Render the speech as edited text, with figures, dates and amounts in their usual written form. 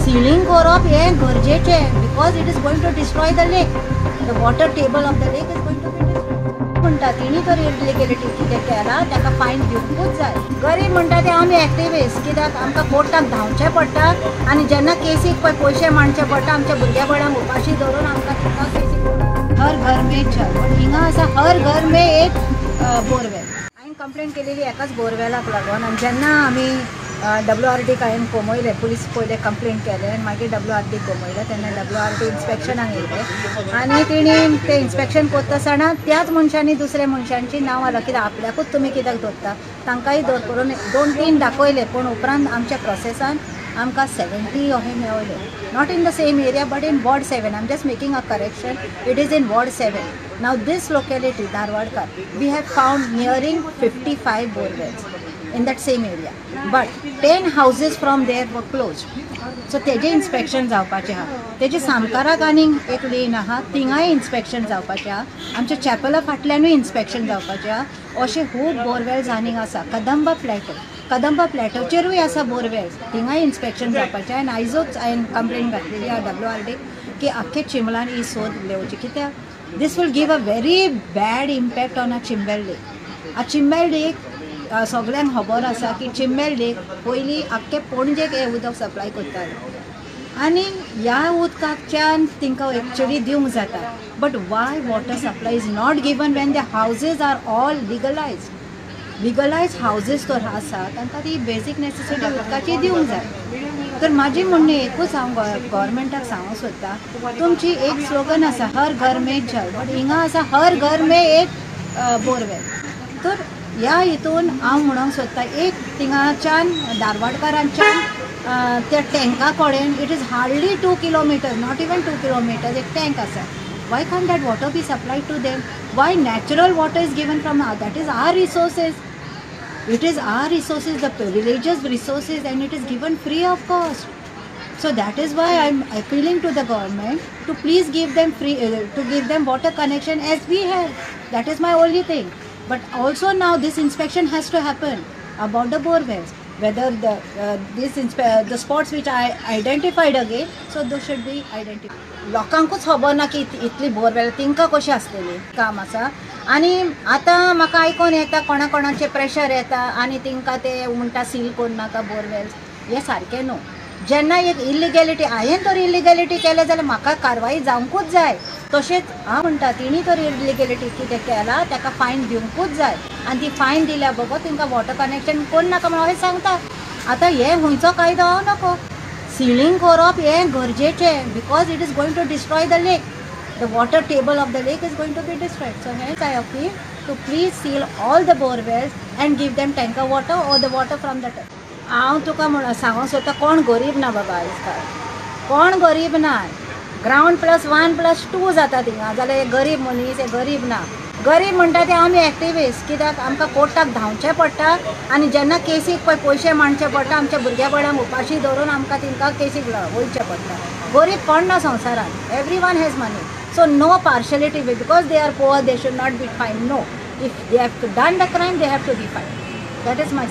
Ceiling करप हे गरजेचें because it is going to destroy the lake. The water table of the lake is going to be destroyed. म्हणटा तेणी तर इलिगेलिटी कितें केला ताका फायन दिवंकूच जाय. गरीब म्हणटा ते आमी एक्टिविस्ट कित्याक आमकां कोर्टाक धांवचें पडटा आनी जेन्ना केसीक पयशे मांडचे पडटा आमच्या भुरग्या बळांक उपाशी धरून आमकां ताका केसीक हर घर में जल. बट हिंगा आसा हर घर में एक बोरवेल. हांवें कंप्लेंट केलेली एकाच बोरवेलाक लागून आनी जेन्ना आमी WRT हांवें कोमयलें पुलीस पयलें कंप्लेंट केलें आनी मागीर WRT कोमयलें तेन्ना WRT इन्स्पेक्शनाक येयलें आनी तेणी तें इन्स्पेक्शन करता आसतना त्याच मनशांनी दुसऱ्या मनशांची नांव घालां कित्याक आपल्याकूच तुमी कित्याक धरता तांकांय धर करून 2-3 दाखयले पूण उपरांत आमच्या प्रोसेसान आमकां 70 अशें मेळ्ळे. Not in the same area but in ward 7. I am just making a correction. It is in ward 7. Now this locality Dharwadkar we have found nearing 55 borewells in that same area, but 10 houses from there were closed. So तेजे inspection जावपाचें आहा. तेजे सामकाराक आनीक एक लेन आहा थिंगाय inspection जावपाचें आहा. आमच्या चॅपला फाटल्यानूय इन्स्पेक्शन जावपाचें आहा. अशें खूब बोरवेल्स आनीक आसा. कदंबा प्लॅटोचेरूय आसा बोरवेल्स थिंगाय इन्स्पेक्शन जावपाचें. आनी आयजूच हांवें कंप्लेंट घातलेली आहा WRT की आख्खे चिंबलान ही सोद लेवची कित्याक this will give a very bad impact on a Chimbel lake. आ चिंबेल लेक सगळ्यांक खबर आसा की चिंबेल लेक पयलीं आख्खे पणजेक हे उदक सप्लाय करताले आनी ह्या उदकाच्यान तांकां एक्चुली दिवंक जाता. But why water supply is not given when the houses are all legalise houses तर आसा तांकां ती बेजीक नेसेसिटी उदकाची दिवंक जाय. तर म्हाजी म्हणणें एकूच हांव गोवोरमेंटाक सांगूंक सोदता तुमची एक स्लोगन आसा हर घर में जल बट हिंगा आसा हर घर में एक बोरवेल. तर ह्या हितून हांव म्हणूंक सोदता एक थिंगाच्यान धारवाडकारांच्यान त्या टँका कडेन it is hardly 2 kilometre not even 2 kilometres एक टँक आसा. Why can't that water be supplied to them? Why natural water is given from that is our resources. It is our resources, the villages' resources, and it is given free of cost. So that is why I am appealing to the government to please give them free, to give them water connection as we have. That is my only thing. But also now this inspection has to happen about the borewells. Whether the spots which I identified again, so those should be identified. लोकांकूच खबर ना की इतली borewell तिंका कशी आसलेली काम आसा. आनी आतां म्हाका आयकून येता कोणाचे प्रेशर येता आनी तिंका ते म्हणटा सील करून नाका बोरवेल्स. हें सारकें न्हू. जेन्ना एक इलिगॅलिटी हांवें तर इलिगॅलिटी केलें जाल्यार म्हाका कारवाई जावंकूच जाय. तशेंच हांव म्हणटा तेणी तर इलिगॅलिटी कितें केला ताका फायन दिवंकूच जाय आनी ती फायन दिल्या बाबा तिंका वॉटर कनेक्शन कोण नाका म्हणून हांवें सांगता. आतां हे खंयचो कायदो हांव नाको. सिलिंग करप हें गरजेचें because it is going to destroy the lake. The water table of the lake is going to be destroyed. So hence I appeal to please seal all the bore wells and give them tanker water or the water from the tap. हांव तुका म्हणून सांगूंक सोदता कोण गरीब ना बाबा आजकाल. कोण गरीब ना. ग्राउंड +1+2 जाता थिंगा जाल्यार गरीब मनीस हे गरीब ना. गरीब म्हणटा ते आमी एक्टिविस्ट कित्याक आमकां कोर्टाक धांवचें पडटा आनी जेन्ना केसीक पयशे मांडचे पडटा आमच्या भुरग्या बळांक उपाशी धरून आमकां तिंका केसीक वयचें पडटा. गरीब कोण ना संवसारान. Everyone has money. So no partiality because they are poor they should not be fined. No, if they have done the crime they have to be fined. That is my